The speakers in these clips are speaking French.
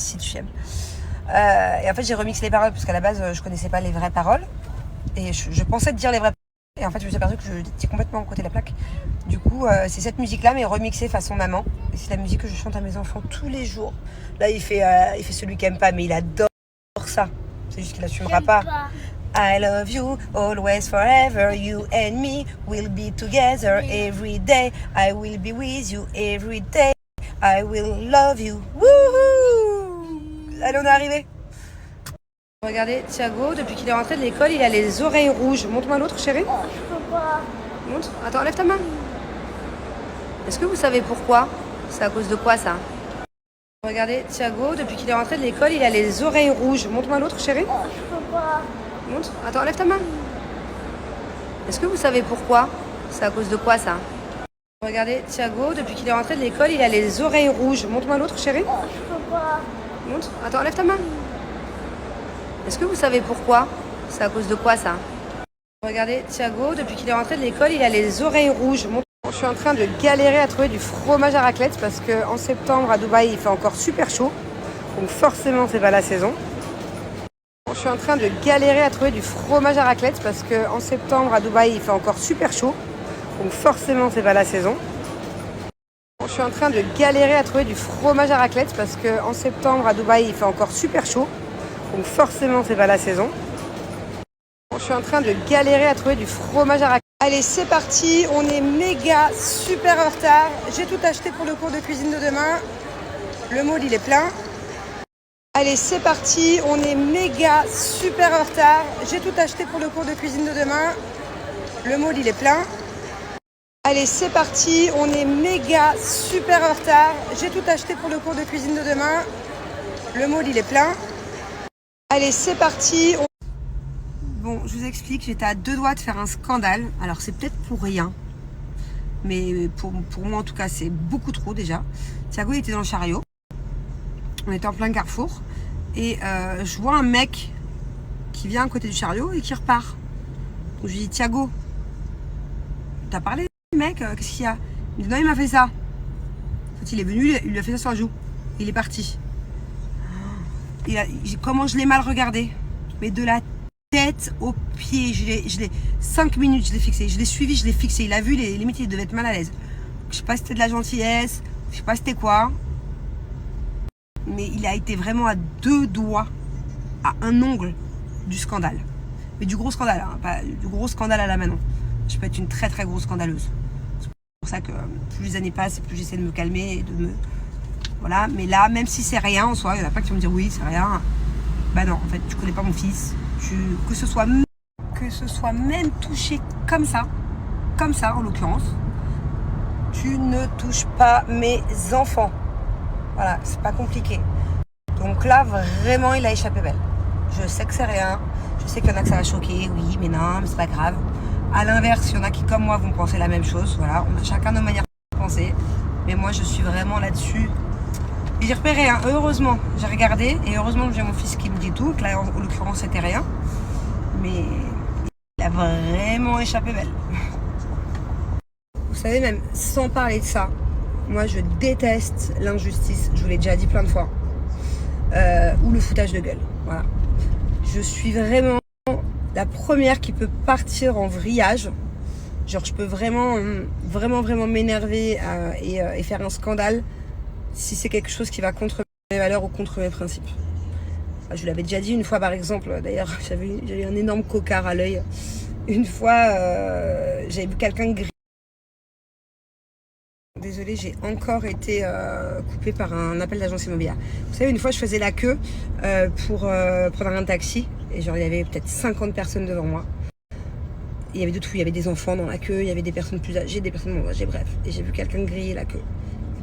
si tu aimes. Et en fait j'ai remixé les paroles parce qu'à la base je connaissais pas les vraies paroles et je pensais te dire les vraies paroles et en fait je me suis aperçue que j'étais complètement à côté de la plaque. Du coup c'est cette musique là mais remixée façon maman et c'est la musique que je chante à mes enfants tous les jours. Là il fait celui qui aime pas mais il adore ça, c'est juste qu'il assumera pas. I love you, always, forever, you and me will be together every day. I will be with you every day. I will love you. Wouhou! Allez, on est arrivé. Regardez, Thiago, depuis qu'il est rentré de l'école, il a les oreilles rouges. Montre-moi l'autre, chérie. Je peux pas. Montre. Attends, lève ta main. Est-ce que vous savez pourquoi? C'est à cause de quoi ça? Regardez, Thiago, depuis qu'il est rentré de l'école, il a les oreilles rouges. Montre-moi l'autre, chérie. Je peux pas. Montre. Attends, lève ta main. Est-ce que vous savez pourquoi? C'est à cause de quoi ça? Regardez, Thiago, depuis qu'il est rentré de l'école, il a les oreilles rouges. Montre-moi l'autre, chérie. Je peux pas. Montre. Attends, lève ta main. Est-ce que vous savez pourquoi? C'est à cause de quoi ça? Regardez, Thiago, depuis qu'il est rentré de l'école, il a les oreilles rouges. Je suis en train de galérer à trouver du fromage à raclette parce qu'en septembre à Dubaï, il fait encore super chaud. Donc forcément, c'est pas la saison. Je suis en train de galérer à trouver du fromage à raclette parce qu'en septembre à Dubaï, il fait encore super chaud. Donc forcément, c'est pas la saison. Je suis en train de galérer à trouver du fromage à raclette parce qu'en septembre à Dubaï, il fait encore super chaud. Donc forcément, c'est pas la saison. Je suis en train de galérer à trouver du fromage à raclette. Allez, c'est parti. On est méga super en retard. J'ai tout acheté pour le cours de cuisine de demain. Le mood, il est plein. Allez, c'est parti. On est méga super en retard. J'ai tout acheté pour le cours de cuisine de demain. Le mood, il est plein. Allez, c'est parti. On est méga super en retard. J'ai tout acheté pour le cours de cuisine de demain. Le mood, il est plein. Allez, c'est parti. Bon, je vous explique, j'étais à deux doigts de faire un scandale. Alors, c'est peut-être pour rien. Mais pour moi, en tout cas, c'est beaucoup trop déjà. Thiago, il était dans le chariot. On était en plein carrefour. Et je vois un mec qui vient à côté du chariot et qui repart. Donc, je lui dis, Thiago, t'as parlé, mec, qu'est-ce qu'il y a? Il me dit, non, il m'a fait ça. En fait, il est venu, il lui a fait ça sur la joue. Il est parti. Comment je l'ai mal regardé. Mais de la tête aux pieds. Je l'ai 5 minutes, je l'ai fixé. Je l'ai suivi, je l'ai fixé. Il a vu, les limites, il devait être mal à l'aise. Je sais pas si c'était de la gentillesse, je sais pas si c'était quoi. Mais il a été vraiment à deux doigts, à un ongle du scandale. Mais du gros scandale, hein, pas du gros scandale à la Manon. Je peux être une très très grosse scandaleuse. C'est pour ça que plus les années passent, plus j'essaie de me calmer et de me... Voilà, mais là, même si c'est rien en soi, il n'y en a pas qui vont me dire oui, c'est rien. Bah non, en fait, tu connais pas mon fils. Que ce soit même touché comme ça en l'occurrence, tu ne touches pas mes enfants. Voilà, c'est pas compliqué. Donc là, vraiment, il a échappé belle. Je sais que c'est rien. Je sais qu'il y en a que ça va choquer, oui, mais non, mais c'est pas grave. À l'inverse, il y en a qui, comme moi, vont penser la même chose. Voilà, on a chacun nos manières de penser. Mais moi, je suis vraiment là-dessus. Et j'ai repéré, hein, heureusement, j'ai regardé. Et heureusement que j'ai mon fils qui me dit tout. Que là, en l'occurrence, c'était rien. Mais il a vraiment échappé belle. Vous savez, même sans parler de ça, moi, je déteste l'injustice. Je vous l'ai déjà dit plein de fois. Ou le foutage de gueule. Voilà. Je suis vraiment la première qui peut partir en vrillage. Genre, je peux vraiment m'énerver et faire un scandale si c'est quelque chose qui va contre mes valeurs ou contre mes principes. Je vous l'avais déjà dit une fois, par exemple. D'ailleurs, j'avais un énorme cocard à l'œil. Une fois, j'avais vu quelqu'un griller. Désolée, j'ai encore été coupée par un appel d'agence immobilière. Vous savez, une fois, je faisais la queue pour prendre un taxi. Et genre, il y avait peut-être 50 personnes devant moi. Il y avait de tout. Il y avait des enfants dans la queue, il y avait des personnes plus âgées, des personnes moins âgées, bref. Et j'ai vu quelqu'un griller la queue.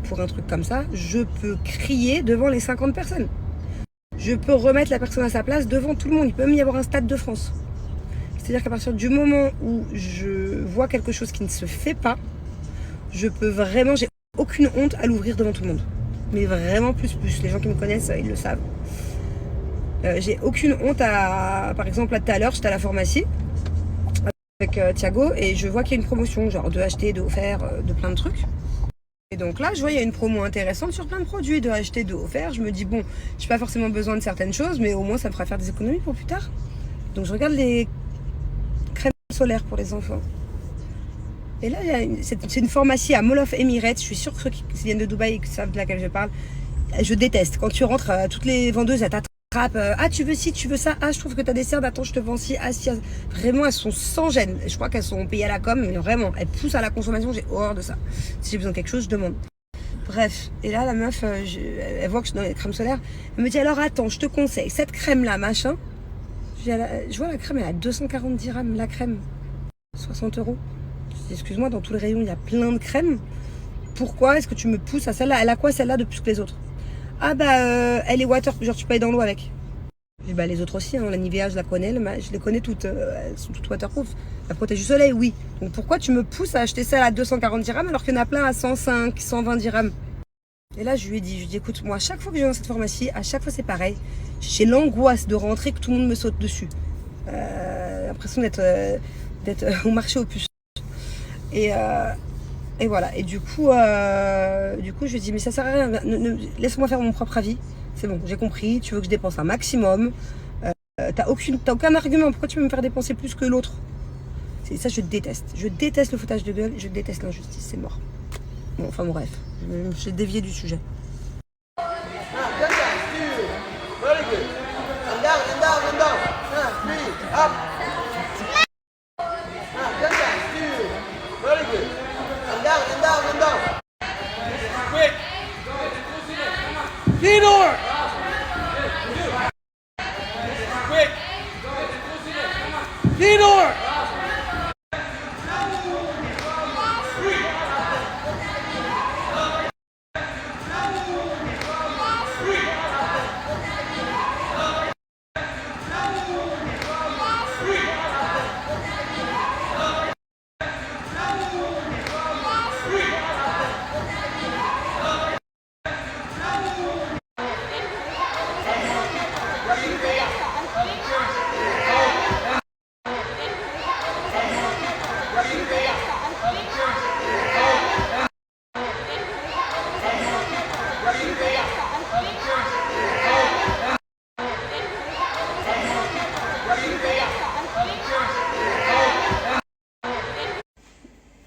Pour un truc comme ça, je peux crier devant les 50 personnes. Je peux remettre la personne à sa place devant tout le monde. Il peut même y avoir un Stade de France. C'est-à-dire qu'à partir du moment où je vois quelque chose qui ne se fait pas, je peux vraiment, j'ai aucune honte à l'ouvrir devant tout le monde. Mais vraiment plus. Les gens qui me connaissent, ils le savent. J'ai aucune honte à... Par exemple, là tout à l'heure, j'étais à la pharmacie avec Thiago et je vois qu'il y a une promotion, genre de acheter, de offert, de plein de trucs. Et donc là, je vois, il y a une promo intéressante sur plein de produits, de acheter, de offert. Je me dis, bon, j'ai pas forcément besoin de certaines choses, mais au moins ça me fera faire des économies pour plus tard. Donc je regarde les crèmes solaires pour les enfants. Et là, c'est une pharmacie à Mall of Emirates. Je suis sûre que ceux qui viennent de Dubaï et qui savent de laquelle je parle, je déteste. Quand tu rentres, toutes les vendeuses, elles t'attrapent. Ah, tu veux ci, tu veux ça. Ah, je trouve que t'as des cernes. Attends, je te vends ci. Ah, si. Vraiment, elles sont sans gêne. Je crois qu'elles sont payées à la com, mais vraiment, elles poussent à la consommation. J'ai horreur de ça. Si j'ai besoin de quelque chose, je demande. Bref, et là la meuf, elle voit que je suis dans les crèmes solaires. Elle me dit alors attends, je te conseille cette crème là, machin. Je vois la crème, elle a 240 dirhams, la crème, 60 euros. Je dis excuse-moi, dans tout le rayon il y a plein de crèmes. Pourquoi est-ce que tu me pousses à celle-là? Elle a quoi celle-là de plus que les autres? Ah bah elle est water, genre tu payes dans l'eau avec. Et bah les autres aussi, hein, la Nivea je la connais, je les connais toutes, elles sont toutes waterproof. La protège du soleil, oui. Donc pourquoi tu me pousses à acheter celle à 240 dirhams alors qu'il y en a plein à 105, 120 dirhams? Et là, je lui ai dit, écoute, moi, à chaque fois que je vais dans cette pharmacie, à chaque fois, c'est pareil. J'ai l'angoisse de rentrer, que tout le monde me saute dessus. L'impression d'être au marché aux puces. Et voilà. Et du coup, je lui ai dit, mais ça sert à rien. Laisse-moi faire mon propre avis. C'est bon, j'ai compris. Tu veux que je dépense un maximum. T'as aucun argument. Pourquoi tu veux me faire dépenser plus que l'autre? Ça, je déteste. Je déteste le foutage de gueule. Je déteste l'injustice. C'est mort. Bon, enfin, bref. J'ai dévié du sujet. Very good. And down, and down, and down. 3, up. Down, two. Very good. And down, and down, and down. Quick. Theodore. Quick. Theodore.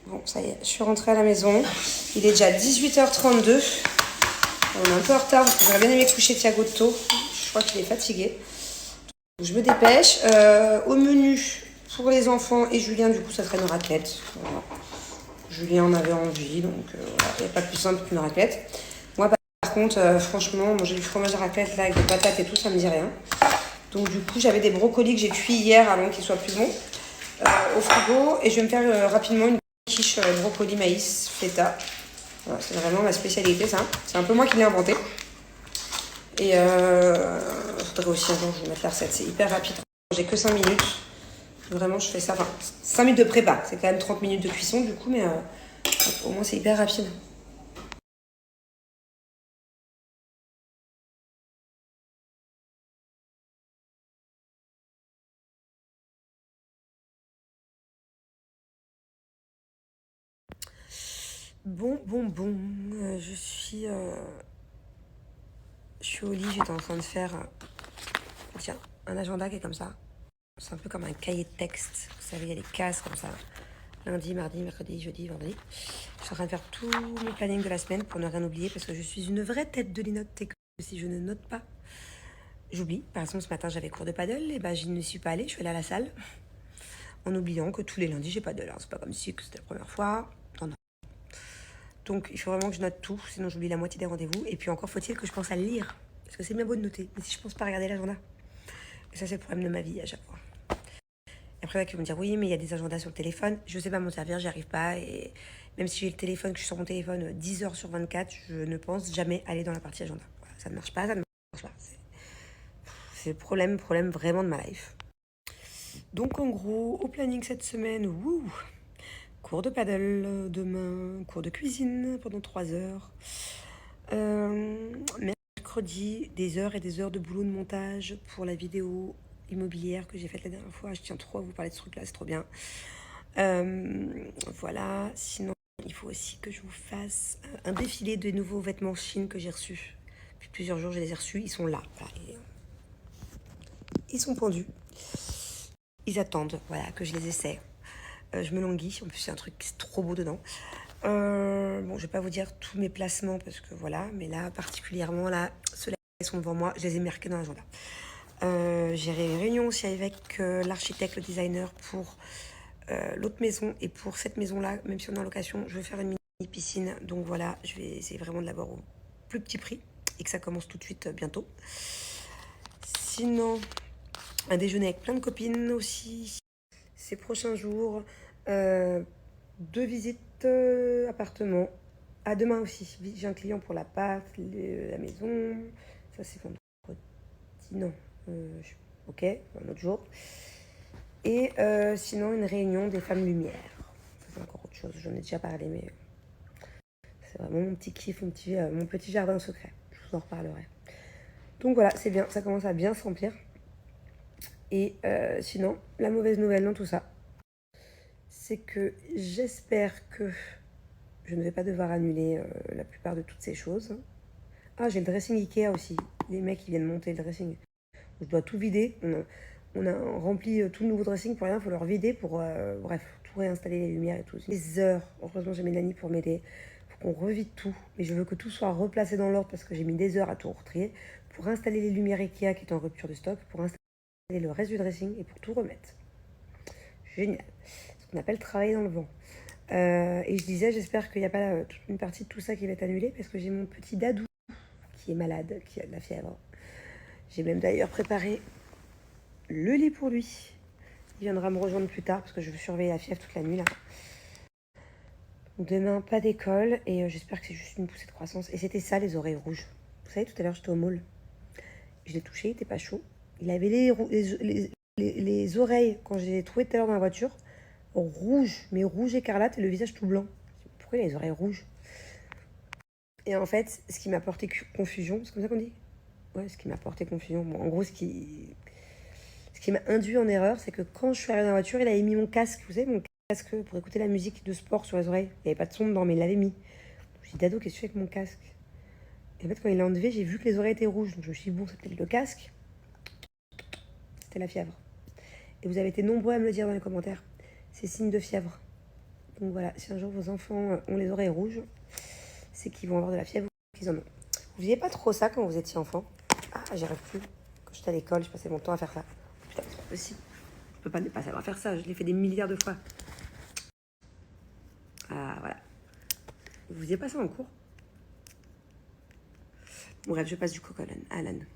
Bon, ça y est, je suis rentrée à la maison. Il est déjà 18h32. On est un peu en retard parce que j'aurais bien aimé coucher Thiago de tôt. Je crois qu'il est fatigué. Donc, je me dépêche. Au menu, pour les enfants et Julien, du coup, ça serait une raclette. Voilà. Julien en avait envie, donc voilà, il n'y a pas plus simple qu'une raclette. Moi, par contre, franchement, manger du fromage à raclette là, avec des patates et tout, ça me dit rien. Donc, du coup, j'avais des brocolis que j'ai cuits hier avant qu'ils soient plus bons au frigo. Et je vais me faire rapidement une quiche brocoli, maïs, feta. Voilà, c'est vraiment ma spécialité, ça. C'est un peu moi qui l'ai inventé. Et il faudrait aussi un jour je vais mettre la recette. C'est hyper rapide. J'ai que 5 minutes. Vraiment, je fais ça. Enfin, 5 minutes de prépa. C'est quand même 30 minutes de cuisson, du coup, mais au moins, c'est hyper rapide. Bon. Je suis au lit. J'étais en train de faire tiens, un agenda qui est comme ça. C'est un peu comme un cahier de texte. Vous savez, il y a des cases comme ça. Lundi, mardi, mercredi, jeudi, vendredi. Je suis en train de faire tout mon planning de la semaine pour ne rien oublier parce que je suis une vraie tête de linotte et que si je ne note pas, j'oublie. Par exemple, ce matin, j'avais cours de paddle et ben, je ne suis pas allée. Je suis allée à la salle en oubliant que tous les lundis, j'ai paddle. Alors, c'est pas comme si que c'était la première fois. Non. Donc, il faut vraiment que je note tout, sinon j'oublie la moitié des rendez-vous. Et puis encore faut-il que je pense à le lire. Parce que c'est bien beau de noter, mais si je pense pas à regarder l'agenda. Et ça, c'est le problème de ma vie à chaque fois. Et après, ils vont me dire, oui, mais il y a des agendas sur le téléphone. Je sais pas m'en servir, j'y arrive pas. Et même si j'ai le téléphone, que je suis sur mon téléphone 10 heures sur 24, je ne pense jamais aller dans la partie agenda. Voilà, ça ne marche pas, ça ne marche pas. C'est le problème vraiment de ma life. Donc, en gros, au planning cette semaine, cours de paddle demain, cours de cuisine pendant 3 heures. Mercredi, des heures et des heures de boulot de montage pour la vidéo immobilière que j'ai faite la dernière fois. Je tiens trop à vous parler de ce truc-là, c'est trop bien. Voilà, sinon Il faut aussi que je vous fasse un défilé de nouveaux vêtements Chine que j'ai reçus. Depuis plusieurs jours, je les ai reçus. Ils sont là. Voilà, ils sont pendus. Ils attendent, voilà, que je les essaie. Je me languis. En plus, c'est un truc qui est trop beau dedans. Bon, je vais pas vous dire tous mes placements parce que voilà. Mais là, particulièrement, là, ceux-là, ils sont devant moi. Je les ai marqués dans l'agenda. J'ai réunion aussi avec l'architecte, le designer pour l'autre maison. Et pour cette maison-là, même si on est en location, je vais faire une mini piscine. Donc voilà, je vais essayer vraiment de l'avoir au plus petit prix et que ça commence tout de suite bientôt. Sinon, un déjeuner avec plein de copines aussi. Ces prochains jours, 2 visites appartement. À demain aussi. J'ai un client pour l'appart, la maison. Ça c'est vendredi. Non. Ok, un autre jour. Et sinon, une réunion des femmes lumière. Ça, c'est encore autre chose. J'en ai déjà parlé, mais c'est vraiment mon petit kiff, mon petit jardin secret. Je vous en reparlerai. Donc voilà, c'est bien. Ça commence à bien se remplir. Et sinon, la mauvaise nouvelle dans tout ça, c'est que j'espère que je ne vais pas devoir annuler la plupart de toutes ces choses. Ah, j'ai le dressing Ikea aussi. Les mecs, ils viennent monter le dressing. Je dois tout vider. On a rempli tout le nouveau dressing pour rien. Il faut le revider pour, bref, tout réinstaller les lumières et tout. Des heures. Heureusement, j'ai Mélanie pour m'aider. Il faut qu'on revide tout. Mais je veux que tout soit replacé dans l'ordre parce que j'ai mis des heures à tout retrier. Pour installer les lumières Ikea qui étaient en rupture de stock. Pour installer le reste du dressing et pour tout remettre. Génial. Ce qu'on appelle travailler dans le vent. Et je disais, j'espère qu'il n'y a pas toute une partie de tout ça qui va être annulée parce que j'ai mon petit dadou qui est malade, qui a de la fièvre. J'ai même d'ailleurs préparé le lit pour lui. Il viendra me rejoindre plus tard parce que je veux surveiller la fièvre toute la nuit là. Donc demain, pas d'école et j'espère que c'est juste une poussée de croissance. Et c'était ça, les oreilles rouges. Vous savez, tout à l'heure, j'étais au mall. Je l'ai touché, il n'était pas chaud. Il avait les oreilles, quand je les ai trouvées tout à l'heure dans la voiture, rouges, mais rouge écarlate et le visage tout blanc. Pourquoi il a les oreilles rouges? Et en fait, ce qui m'a porté confusion, c'est comme ça qu'on dit? Ouais, ce qui m'a porté confusion. Bon, en gros, ce qui m'a induit en erreur, c'est que quand je suis arrivée dans la voiture, il avait mis mon casque, vous savez, mon casque pour écouter la musique de sport sur les oreilles. Il n'y avait pas de son dedans, mais il l'avait mis. Je me suis dit, Dado, qu'est-ce que tu fais avec mon casque? Et en fait, quand il l'a enlevé, j'ai vu que les oreilles étaient rouges. Donc je me suis dit, bon, c'est peut-être le casque. C'était la fièvre. Et vous avez été nombreux à me le dire dans les commentaires. C'est signe de fièvre. Donc voilà, si un jour vos enfants ont les oreilles rouges, c'est qu'ils vont avoir de la fièvre ou qu'ils en ont. Vous faisiez pas trop ça quand vous étiez enfant? Ah, j'y arrive plus. Quand j'étais à l'école, je passais mon temps à faire ça. Putain, c'est pas possible. Je peux pas ne pas savoir faire ça. Je l'ai fait des milliards de fois. Ah, voilà. Vous faisiez pas ça en cours? Bon, bref, je passe du coq à l'âne.